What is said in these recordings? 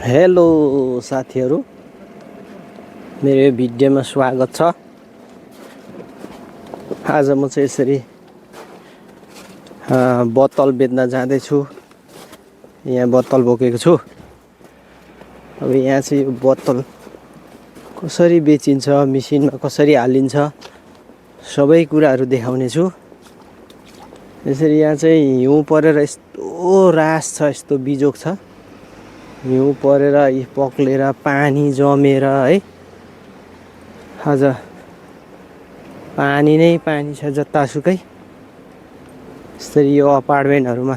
Hello साथीहरु, मेरो भिडियोमा स्वागत छ। आज म चाहिँ यसरी बोतल बेच्न जाँदैछु। यहाँ बोतल बोकेको छु। अब यहाँ चाहिँ यो बोतल कसरी बेचिन्छ, मेसिनमा कसरी हालिन्छ, सबै कुराहरू देखाउने छु। यसरी यहाँ चाहिँ हिउँ परेर यस्तो रास छ, यस्तो बिजोक छ। हिउँ परेर पक्लेर पानी जमेर है, आज पानी नै पानी छ जतासुकै। यसरी यो अपार्टमेन्टहरुमा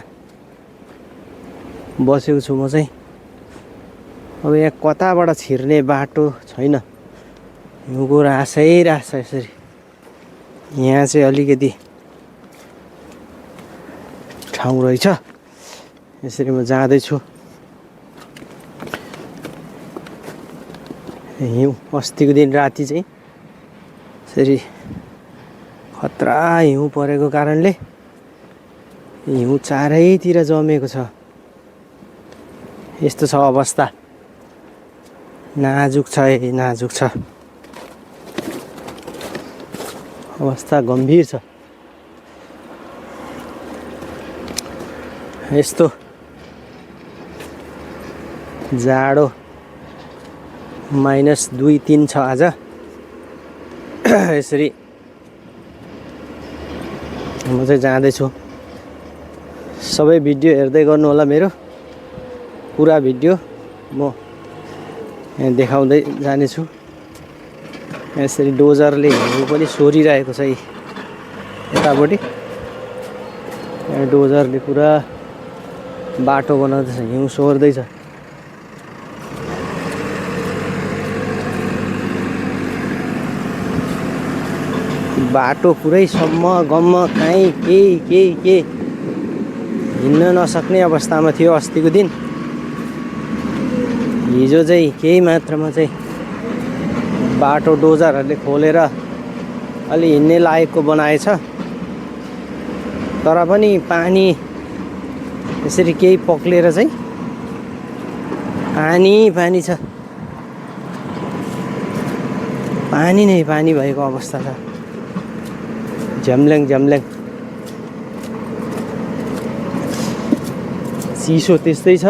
बसेको छु म चाहिँ। अब यहाँ कताबाट छिर्ने बाटो छैन, हिउँको रासै रास छ। यसरी यहाँ चाहिँ अलिकति ठाउँ रहेछ। यसरी म जाँदैछु। हिउँ अस्तिको दिन राति चाहिँ यसरी खतरा हिउँ परेको कारणले हिउँ चारैतिर जमेको छ। यस्तो छ अवस्था, नाजुक छ, नाजुक छ, अवस्था गम्भीर छ। यस्तो जाडो -2-3 छ आज। यसरी म चाहिँ जाँदैछु। सबै भिडियो हेर्दै गर्नु होला, मेरो पुरा भिडियो म यहाँ देखाउँदै जानेछु। यसरी डोजरले हिउँ पनि सोरिरहेको छ यतापट्टि। डोजरले पुरा बाटो बनाउँदैछ, हिउँ सोर्दैछ। बाटो पुरै सम्म गम्म कहीँ केही हिँड्न नसक्ने अवस्थामा थियो अस्तिको दिन। हिजो चाहिँ केही मात्रामा चाहिँ बाटो डोजरहरूले खोलेर अलि हिँड्ने लायकको बनाएछ। तर पनि पानी यसरी केही पक्लेर चाहिँ पानी छ। पानी नै पानी भएको अवस्था छ। झम्ल्याङ चिसो त्यस्तै छ,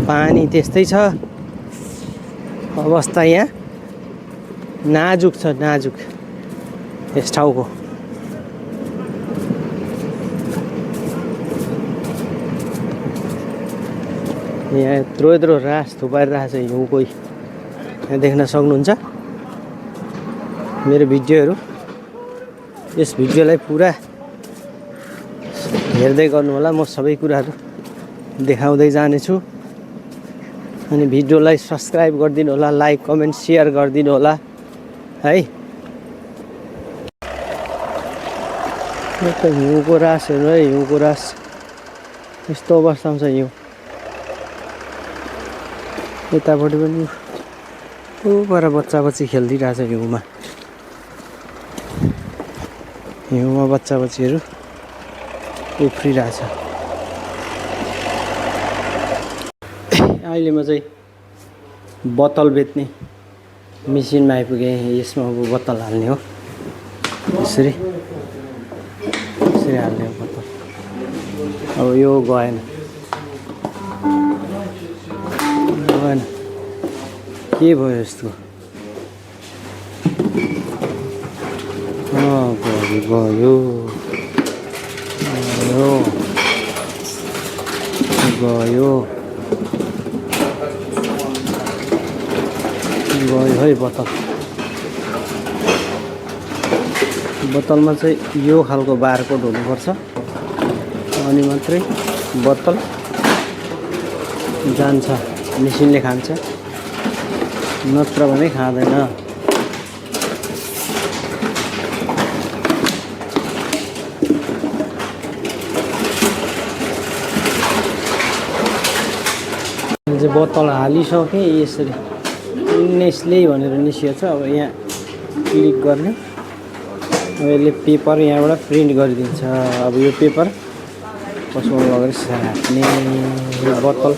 पानी त्यस्तै छ। अवस्था यहाँ नाजुक छ, नाजुक यस ठाउँको। यहाँ यत्रो रास थुपारिरहेको छ हिउँको। यहाँ देख्न सक्नुहुन्छ मेरो भिडियोहरू। यस भिडियोलाई पुरा हेर्दै गर्नु होला। म सबै कुराहरू देखाउँदै जानेछु। अनि भिडियोलाई सब्स्क्राइब गरिदिनु होला, लाइक कमेन्ट सेयर गरिदिनु होला है। यो त हिउँको रास हेर्नु है, हिउँको रास यस्तो अवस्थामा छ हिउँ। यतापट्टि पनि पर बच्चा खेलिदिरहेछ हिउँमा। हिउँमा बच्चाहरू उफ्रिरहेछ। अहिले म चाहिँ बोतल बेच्ने मेसिनमा आइपुगेँ। यसमा अब बोतल हाल्ने हो। यसरी हाल्ने हो बोतल। अब यो गएन के भयो यस्तो? गयो है बोतल। बोतलमा चाहिँ यो खालको बारकोड हुनुपर्छ, अनि मात्रै बोतल जान्छ, मेसिनले खान्छ, नत्र भने खाँदैन। बोतल हालिसकेँ। यसरी नेस्ले भनेर निस्किएको छ। अब यहाँ क्लिक गर्ने, अब यसले पेपर यहाँबाट प्रिन्ट गरिदिन्छ। अब यो पेपर कसो लगेर साट्ने, यो बोतल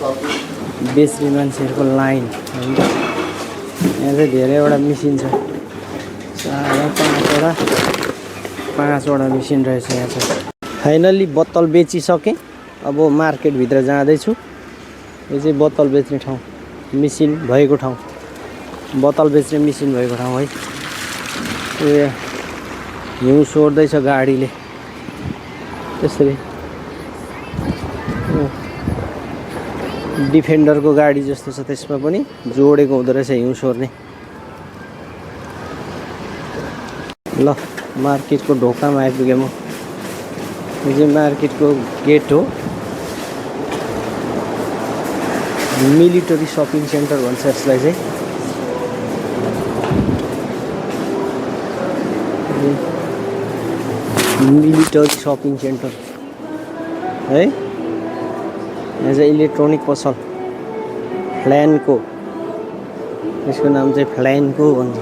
बेच्ने मान्छेहरूको लाइन होइन। यहाँ चाहिँ धेरैवटा मिसिन छ, 5वटा मिसिन रहेछ यहाँ चाहिँ। फाइनल्ली बोतल बेचिसकेँ। अब मार्केटभित्र जाँदैछु। यो चाहिँ बोतल बेच्ने ठाउँ, मिसिन भएको ठाउँ, बोतल बेच्ने मिसिन भएको ठाउँ है। ए हिउँ सोर्दैछ गाडीले त्यसरी। डिफेन्डरको गाडी जस्तो छ, त्यसमा पनि जोडेको हुँदो रहेछ हिउँ सोर्ने। ल मार्केटको ढोकामा आइपुगेँ म। यो चाहिँ मार्केटको गेट हो। मिलिटरी सपिङ सेन्टर भन्छ यसलाई चाहिँ। मिलिटरी सपिङ सेन्टर है। यहाँ चाहिँ इलेक्ट्रोनिक पसल फ्ल्यानको, यसको नाम चाहिँ फ्ल्यानको भन्छ।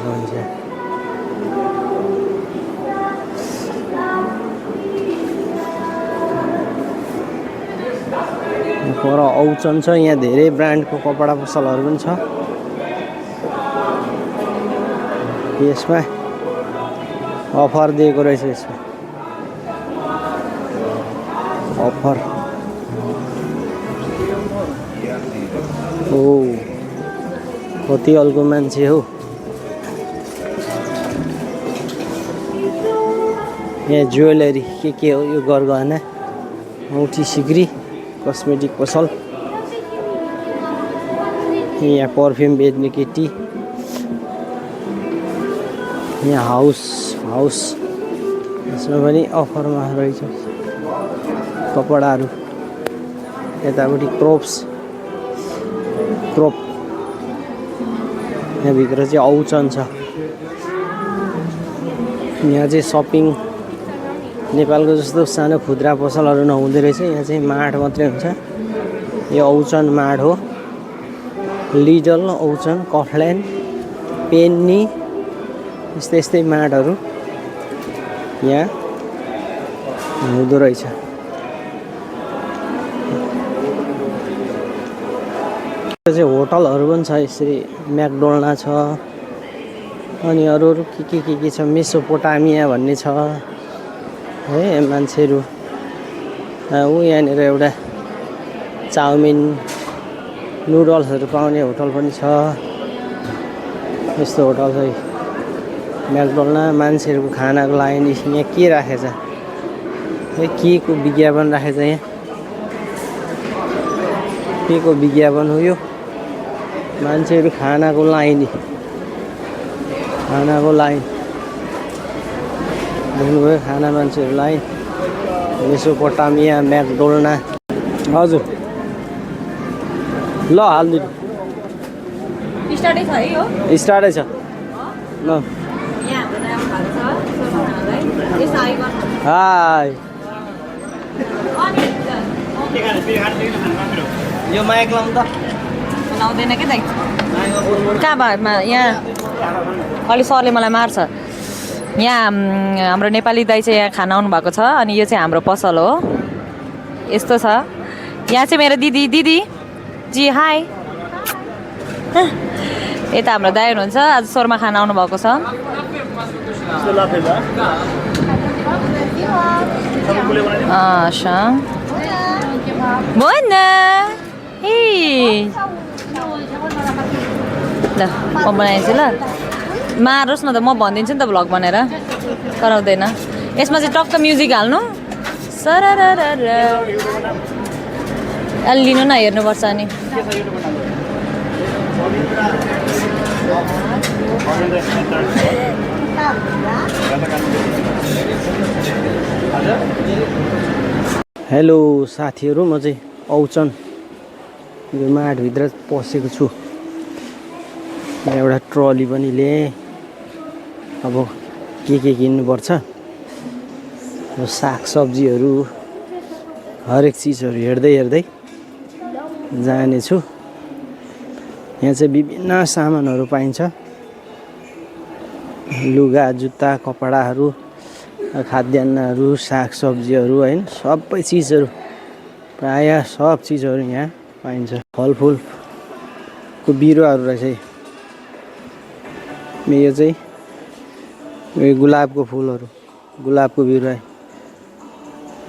पर औचन छ, यहाँ धेरै ब्रान्डको कपडा पसलहरू पनि छ। यसमा अफर दिएको रहेछ, यसमा अफर। ओ कति अल्को मान्छे हो यहाँ। ज्वेलरी के हो यो, गरगहना, औँठी सिक्री, कस्मेटिक पसल। यहाँ पर्फ्युम बेच्ने केटी। यहाँ हाउस यसमा पनि अफरमा रहेछ कपडाहरू। यतापट्टि क्रोप यहाँभित्र चाहिँ औचन छ। यहाँ चाहिँ सपिङ नेपालको जस्तो सानो खुद्रा पसलहरू नहुँदो रहेछ। यहाँ चाहिँ मार्ट मात्रै हुन्छ। यो औचन मार्ट हो। लिडल, औचन, कफल्यान्ड, पेन्नी, यस्तै मार्टहरू यहाँ हुँदो रहेछ। चाहिँ होटलहरू पनि छ यसरी। म्याकडोनल्ड छ, अनि अरू के छ। मेसोपोटामिया भन्ने छ है। मान्छेहरू यहाँनिर एउटा चाउमिन नुडल्सहरू पाउने होटल पनि छ। यस्तो होटल चाहिँ म्याकडोनल्ड। मान्छेहरूको खानाको लागि यहाँ के राखेछ, के को विज्ञापन राखेछ यहाँ, के को विज्ञापन हो यो। मान्छेहरू खानाको लाइन देख्नुभयो, खाना मान्छेहरू लाइन। Mesopotamia, McDonald. हजुर ल हालिदिनु। स्टार्टै छ है यो, स्टार्टै छ ल। हाई यो माइक लाउँ त लाउँदैन के दाइ। कहाँ भयो यहाँ अलि सरले मलाई मार्छ। यहाँ हाम्रो नेपाली दाइ चाहिँ यहाँ खाना आउनु भएको छ। अनि यो चाहिँ हाम्रो पसल हो। यस्तो छ। यहाँ चाहिँ मेरो दिदी जी हाई। यता हाम्रो दाइ हुनुहुन्छ। आज सोरमा खाना आउनु भएको छ। भन ल म बनाइदिन्छु ल। मारोस् न त, म भनिदिन्छु नि त भ्लग भनेर। कराउँदैन। यसमा चाहिँ टक्क म्युजिक हाल्नु। सरररर अलि लिनु न, हेर्नुपर्छ। अनि हेलो साथीहरू, म चाहिँ औचन यो मार्टभित्र पसेको छु। यहाँ एउटा ट्रली पनि लिएँ। अब के किन्नुपर्छ, यो सागसब्जीहरू हरेक चिजहरू हेर्दै जानेछु। यहाँ चाहिँ विभिन्न सामानहरू पाइन्छ। लुगा, जुत्ता, कपडाहरू, खाद्यान्नहरू, सागसब्जीहरू हैन, सबै चिजहरू, प्रायः सब चिजहरू यहाँ पाइन्छ। फलफुल को बिरुवाहरू रहेछ यो चाहिँ गुलाबको फुलहरू, गुलाबको बिरुवा,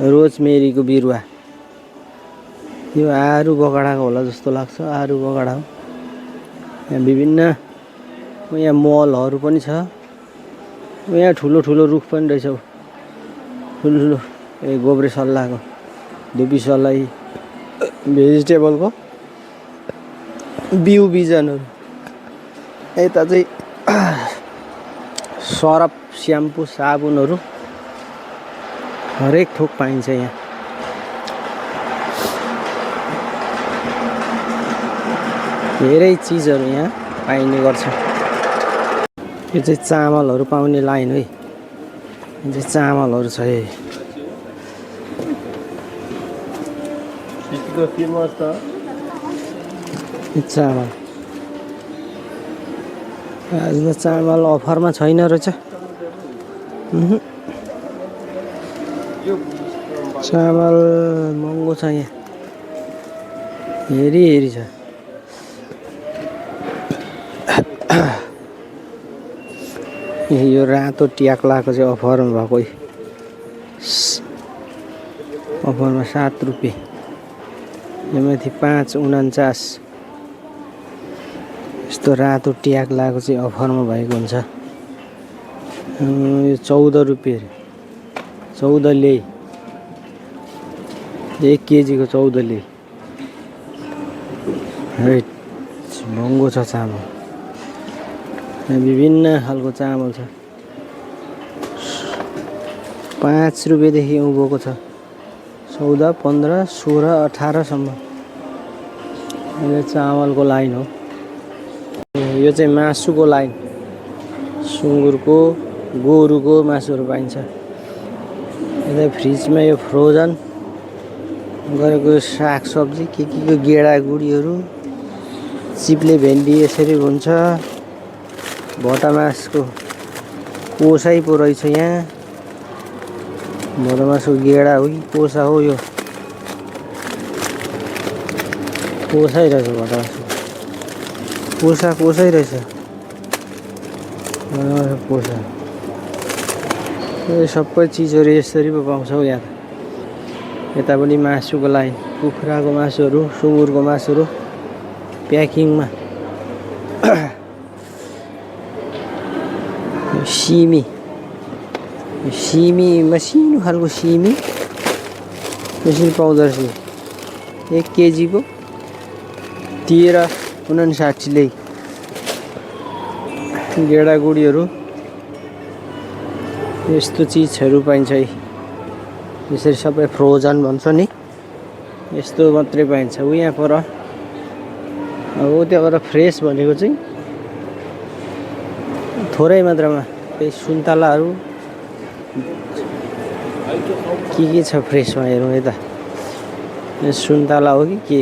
रोजमेरीको बिरुवा। यो आरु बगडाको होला जस्तो लाग्छ, आरु बगडा हो। यहाँ विभिन्न यहाँ मलहरू पनि छ। यहाँ ठुलो ठुलो रुख पनि रहेछ, ठुलो ठुलो गोब्रे सल्लाहको, धुपी सल्लाही, भेजिटेबलको बिउ बिजनहरू। यता चाहिँ सरफ, स्याम्पू, साबुनहरू हरेक थोक पाइन्छ यहाँ। धेरै चिजहरू यहाँ पाइने गर्छ। यो चाहिँ चामलहरू पाउने लाइन है। यो चाहिँ चामलहरू छ है। चामल आज त चामल अफरमा छैन रहेछ। चामल महँगो छ यहाँ, हेरी हेरी छ। यो रातो ट्याक्लाको चाहिँ अफरमा भएको, अफरमा 7 रुपियाँ। यो माथि 5.49। यस्तो रातो ट्याक्लाको चाहिँ अफरमा भएको हुन्छ। यो 14 रुपियाँ, 14 ले 1 केजीको 14 ले। महँगो छ चामल। यहाँ विभिन्न खालको चामल छ। 5 रुपियाँदेखि उँभोको छ, 14, 15, 16, 18 सम्म। यो चामलको लाइन हो। यो चाहिँ मासुको लाइन, सुँगुरको, गोरुको मासुहरू पाइन्छ। यता फ्रिजमा यो फ्रोजन गरेको सागसब्जी, के को गेडागुडीहरू, चिप्ले भेन्डी यसरी हुन्छ। भटमासको कोसै पो रहेछ यहाँ। भटमासको गेडा हो कि कोसा हो? यो कोसै रहेछ। भटमासको कोसै रहेछ। कोसा। यो सबै चिजहरू यसरी पो पाउँछ हौ यहाँ। यता पनि मासुको लाइन, कुखुराको मासुहरू, सुँगुरको मासुहरू प्याकिङमा। सिमी, सिमी मसिनो खालको सिमी यसरी पाउँदो रहेछ। 1 केजीको 13.59 ले। गेडागुडीहरू यस्तो चिजहरू पाइन्छ है। यसरी सबै फ्रोजन भन्छ नि, यस्तो मात्रै पाइन्छ। यहाँ पर अब त्यहाँबाट फ्रेस भनेको चाहिँ थोरै मात्रामा त्यही सुन्तलाहरू के छ फ्रेसमा। हेरौँ यता, यो सुन्तला हो कि के?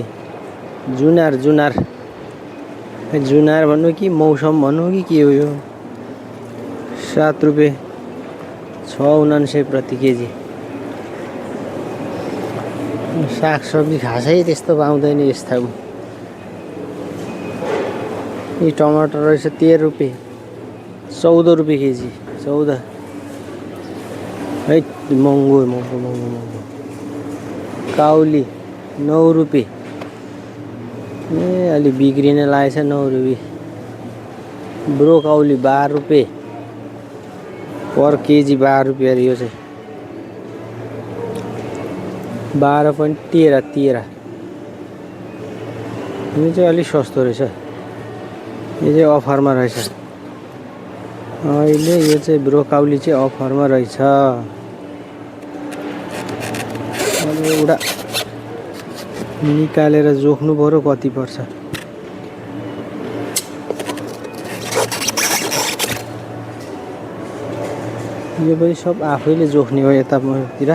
जुनार भन्नु कि मौसम भन्नु कि के हो? यो 7 रुपियाँ 6.99 प्रति केजी। सागसब्जी खासै त्यस्तो पाउँदैन यस ठाउँमा। यो टमाटर रहेछ 13 रुपियाँ, 14 रुपियाँ केजी। 14 है, महँगो। काउली 9 रुपियाँ। ए अलि बिग्रिन लागेछ, 9 रुपियाँ। ब्रोकाउली 12 रुपियाँ पर केजी। 12 रुपियाँ यो चाहिँ 12.13। यो चाहिँ अलिक सस्तो रहेछ। यो चाहिँ अफरमा रहेछ अहिले। यो चाहिँ ब्रोकाउली चाहिँ अफरमा रहेछ। अब एउटा निकालेर जोख्नु पर्यो कति पर्छ। यो पनि सब आफैले जोख्ने हो यतातिर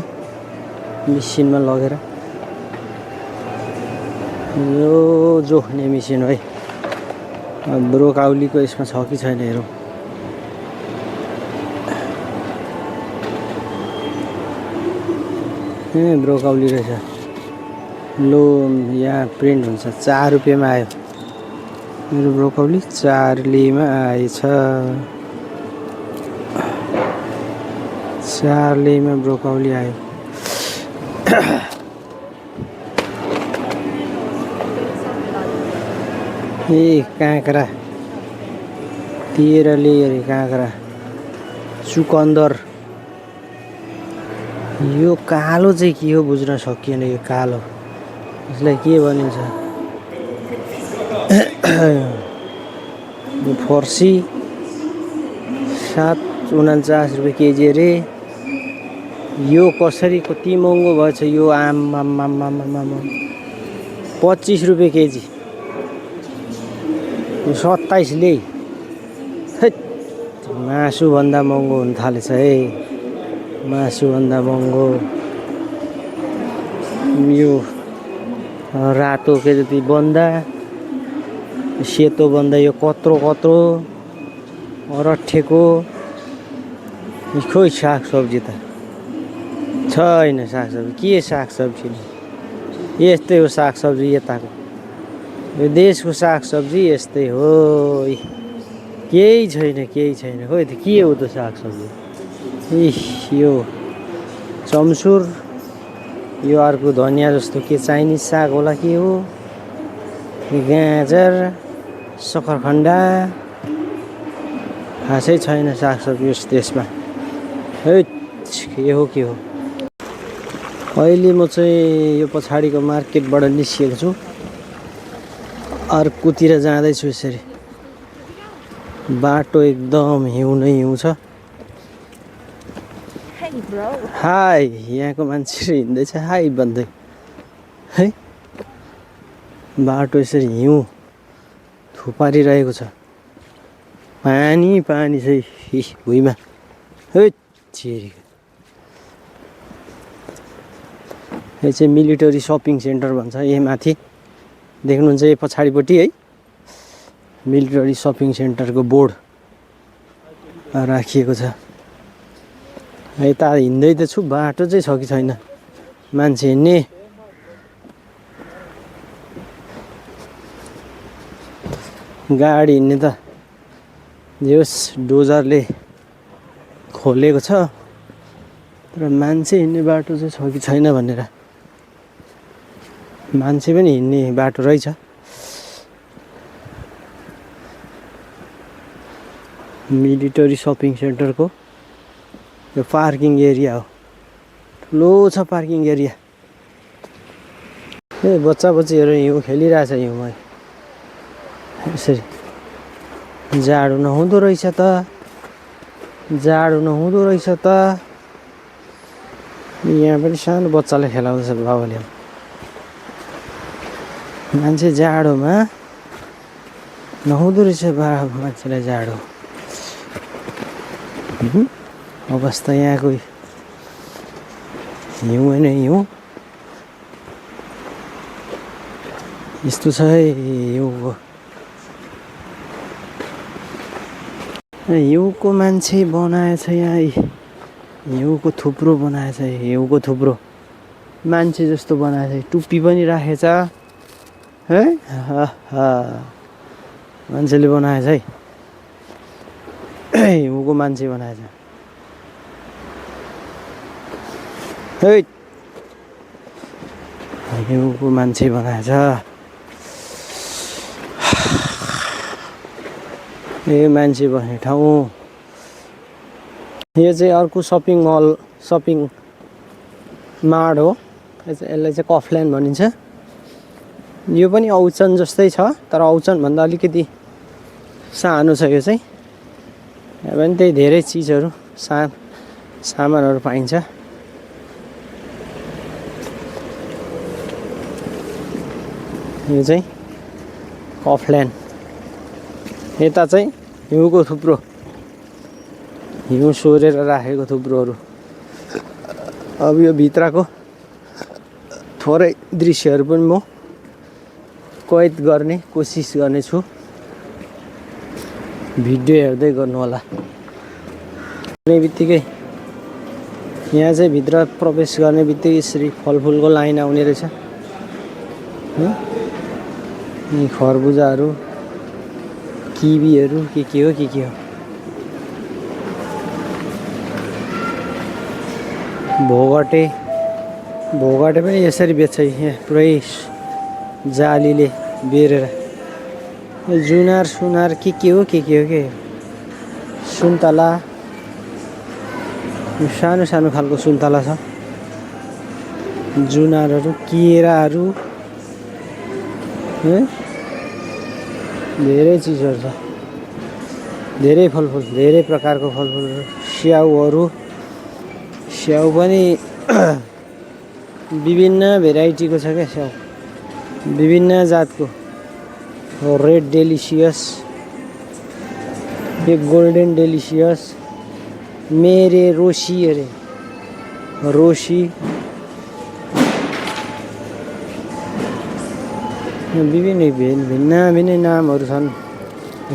मिसिनमा लगेर। यो जोख्ने मिसिन है। ब्रोकाउलीको यसमा छ कि छैन हेरौँ। ब्रोकाउली रहेछ। लो यहाँ प्रिन्ट हुन्छ। 4 रुपियाँमा आयो। मेरो ब्रोकौली 4 लेमा आएछ। 4 लेमा ब्रोकौली आयो। ए काँक्रा 13 ले अरे काँक्रा चुकन्दर। यो कालो चाहिँ के हो बुझ्न सकिएन। यो कालो यसलाई के भनिन्छ? यो फर्सी 749 रुपियाँ केजी अरे। यो कसरी कति महँगो भएछ यो? आम 25 रुपियाँ केजी। यो 27 ले। मासुभन्दा महँगो हुन थालेछ है। मासुभन्दा महँगो। यो रातो के जति बन्दा सेतो बन्दा यो कत्रो अरठेको। खोइ सागसब्जी त छैन। सागसब्जी के सागसब्जी यस्तै हो। सागसब्जी यताको यो देशको सागसब्जी यस्तै हो। केही छैन खोइ त के हो त सागसब्जी? यो चम्सुर। यो अर्को धनियाँ जस्तो के चाइनिज साग होला के हो? गाजर सक्खरखण्डा खासै छैन सागसब्जी यस देशमा। के हो अहिले म चाहिँ यो पछाडिको मार्केटबाट निस्किएको छु। अर्कोतिर जाँदैछु। यसरी बाटो एकदम हिउँ नै हिउँ छ। हाई यहाँको मान्छेहरू हिँड्दैछ हाई भन्दै है। बाटो यसरी हिउँ थुपारिरहेको छ। पानी चाहिँ भुइँमा। यो चाहिँ मिलिटरी सपिङ सेन्टर भन्छ। यही माथि देख्नुहुन्छ यो पछाडिपट्टि है। मिलिटरी सपिङ सेन्टरको बोर्ड राखिएको छ। यता हिँड्दै त छु। बाटो चाहिँ छ कि छैन मान्छे हिँड्ने? गाडी हिँड्ने त जस डोजरले खोलेको छ। तर मान्छे हिँड्ने बाटो चाहिँ छ कि छैन भनेर। मान्छे पनि हिँड्ने बाटो रहेछ। मिलिटरी सपिङ सेन्टरको यो पार्किङ एरिया हो। ठुलो छ पार्किङ एरिया। ए बच्चाबच्चीहरू हिउँ खेलिरहेछ हिउँमा। यसरी जाडो नहुँदो रहेछ त। यहाँ पनि सानो बच्चालाई खेलाउँदैछ बाबाले। मान्छे जाडोमा नहुँदो रहेछ मान्छेलाई जाडो। अवस्था यहाँको हिउँ नै हिउँ यस्तो छ है। हिउँको मान्छे बनाएछ यहाँ। हिउँको थुप्रो बनाएछ। हिउँको थुप्रो मान्छे जस्तो बनाएछ। टुप्पी पनि राखेछ है। मान्छेले बनाएछ है। हिउँको मान्छे बनाएछ। हिउँको मान्छे बनाएछ। यो मान्छे बस्ने ठाउँ। यो चाहिँ अर्को सपिङ मार्ट हो। यसलाई चाहिँ कफल्यान्ड भनिन्छ। यो पनि औचन जस्तै छ तर औचन भन्दा अलिकति सानो छ। यो चाहिँ यहाँ पनि त्यही धेरै चिजहरू सामानहरू पाइन्छ। यो चाहिँ कफल्यान्ड। यता चाहिँ हिउँको थुप्रो हिउँ सोरेर राखेको थुप्रोहरू। अब यो भित्रको थोरै दृश्यहरू पनि म कैद गर्ने कोसिस गर्नेछु। भिडियो हेर्दै गर्नु होला। गर्ने बित्तिकै यहाँ चाहिँ भित्र प्रवेश गर्ने बित्तिकै यसरी फलफुलको लाइन आउने रहेछ। यी खरबुजाहरू किवीहरू के हो के हो। भोगटे पनि यसरी बेच्छ यहाँ पुरै जालीले बेरेर। जुनार सुनार के हो के सुन्तला सानो सानो खालको सुन्तला छ। जुनारहरू केराहरू धेरै चिजहरू छ। धेरै फलफुल धेरै प्रकारको फलफुलहरू। स्याउ पनि विभिन्न भेराइटीको छ क्या स्याउ, विभिन्न जातको। रेड डेलिसियस, एक गोल्डन डेलिसियस, मेरे रोसी अरे रोसी, विभिन्न भिन्न नामहरू छन्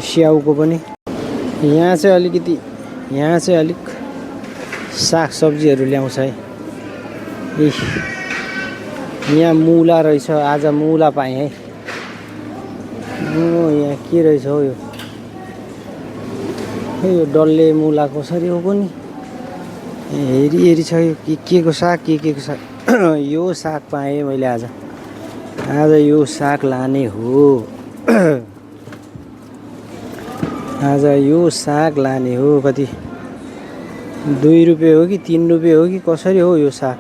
स्याउको पनि। यहाँ चाहिँ अलिक सागसब्जीहरू ल्याउँछ है। यहाँ मुला रहेछ, आज मुला पाएँ है। यहाँ के रहेछ हो यो डल्ले मुला कसरी हो कुनि हेरी छ यो के को साग के को साग। यो साग पाएँ मैले आज यो साग लाने हो। आज यो साग लाने हो। कति 2 रुपियाँ हो कि 3 रुपियाँ हो कि कसरी हो यो साग।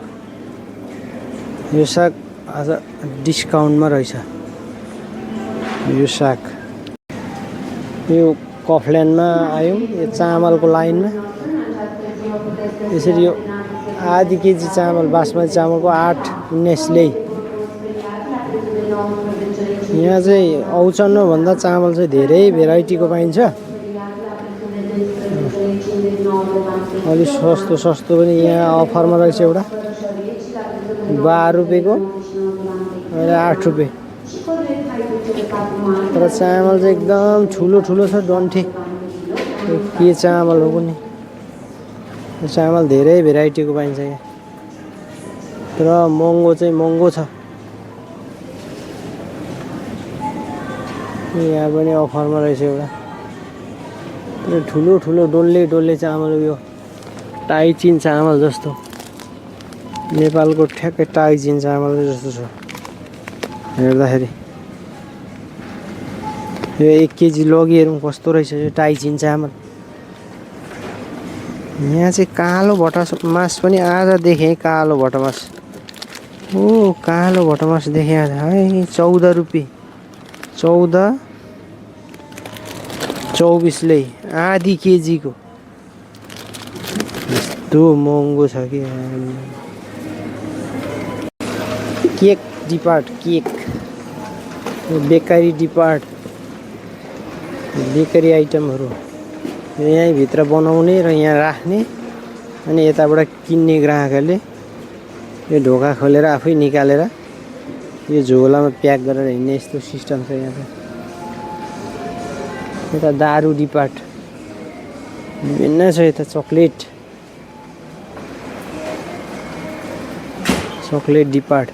यो साग आज डिस्काउन्टमा रहेछ। यो साग यो कफल्यान्डमा आयौँ यो चामलको लाइनमा। यसरी यो आधी केजी चामल बासमती चामलको 8-19 ल्याइ। यहाँ चाहिँ 55 भन्दा चामल चाहिँ धेरै भेराइटीको पाइन्छ। अलिक सस्तो पनि यहाँ अफरमा रहेछ एउटा 12 रुपियाँको, अहिले 8 रुपियाँ। तर चामल चाहिँ एकदम ठुलो छ डन्ठे। के चामल हो कुनि चामल धेरै भेराइटीको पाइन्छ यहाँ। तर महँगो छ। यहाँ पनि अफरमा रहेछ एउटा ठुलो डल्ले चामल। यो टाइचिन चामल जस्तो, नेपालको ठ्याक्कै टाइचिन चामल जस्तो छ हेर्दाखेरि। यो 1 केजी लगिहेरौँ कस्तो रहेछ यो टाइचिन चामल। यहाँ चाहिँ कालो भटमास पनि आज देखेँ। कालो भटमास कालो भटमास देखेँ आज है। 14 रुपियाँ 24 लै आधी केजीको। यस्तो महँगो छ कि। Cake depart bakery depart bakery आइटमहरू यहीँभित्र बनाउने र यहाँ राख्ने अनि यताबाट किन्ने ग्राहकहरूले यो ढोका खोलेर आफै निकालेर यो झोलामा प्याक गरेर हिँड्ने यस्तो सिस्टम छ यहाँ। यता दारू डिपार्ट विभिन्न छ। यता चक्लेट डिपार्ट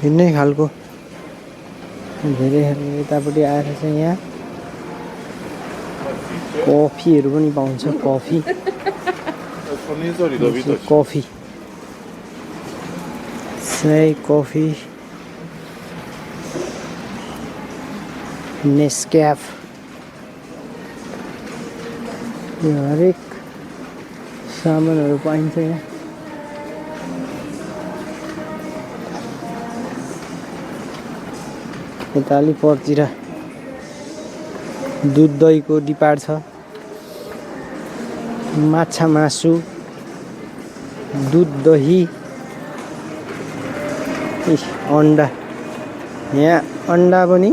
भिन्नै खालको धेरै खालको। यतापट्टि आएर चाहिँ यहाँ कफीहरू पनि पाउँछ। कफी चाय कफी नेस्क्याफ यो हरेक सामानहरू पाइन्छ यहाँ। यता अलि परतिर दुध दहीको डिपार्ट छ। माछा मासु दुध दही अन्डा। यहाँ अन्डा पनि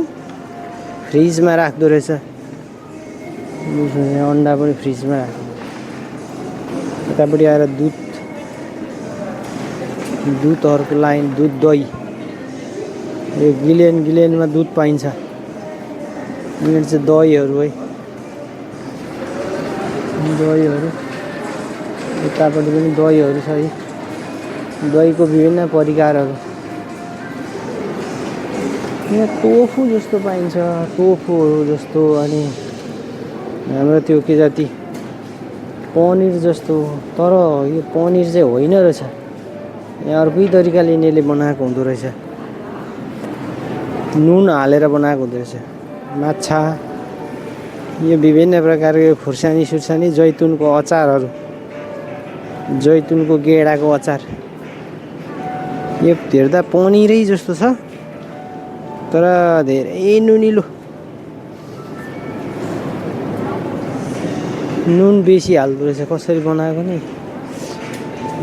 फ्रिजमा राख्दो रहेछ। यहाँ अन्डा पनि फ्रिजमा राख्दो। यतापट्टि आएर दुधहरूको लाइन दुध दही। यो गिलेनमा दुध पाइन्छ। यिनीहरू चाहिँ दहीहरू है। दहीहरू यतापट्टि पनि दहीहरू छ है। दहीको विभिन्न परिकारहरू यहाँ टोफु जस्तो पाइन्छ, टोफुहरू जस्तो। अनि हाम्रो त्यो के जाति पनिर जस्तो, तर यो पनिर चाहिँ होइन रहेछ। यहाँ अर्कै तरिकाले यिनीहरूले बनाएको हुँदो रहेछ, नुन हालेर बनाएको हुँदो रहेछ। माछा, यो विभिन्न प्रकारको खुर्सानी सुर्सानी, जैतुनको अचारहरू, जैतुनको गेडाको अचार। यो हेर्दा पनिरै जस्तो छ तर धेरै नुनिलो, नुन बेसी हाल्दो रहेछ। कसरी बनाएको नि,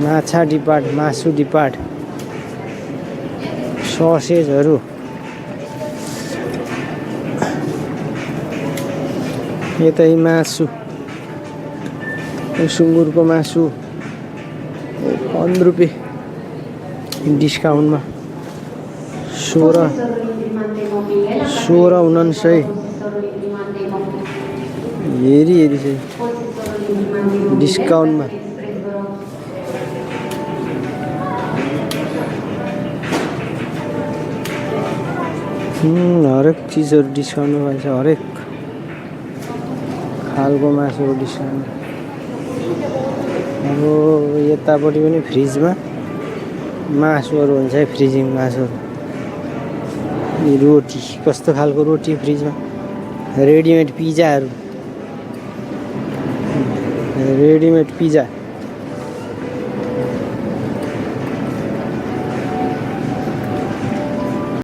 माछा डिपार्ट, मासु डिपार्ट, ससेजहरू, यतै मासु, सुँगुरको मासु 15 रुपियाँ डिस्काउन्टमा, 16-19 हेरी हेरी चाहिँ डिस्काउन्टमा। हरेक चिजहरू डिस्काउन्टमा पाइन्छ, हरेक खालको मासुको डिस्काउन्ट। अब यतापट्टि पनि फ्रिजमा मासुहरू हुन्छ है, फ्रिजिङ मासुहरू। रोटी, कस्तो खालको रोटी फ्रिजमा, रेडिमेड पिज्जाहरू, रेडिमेड पिज्जा।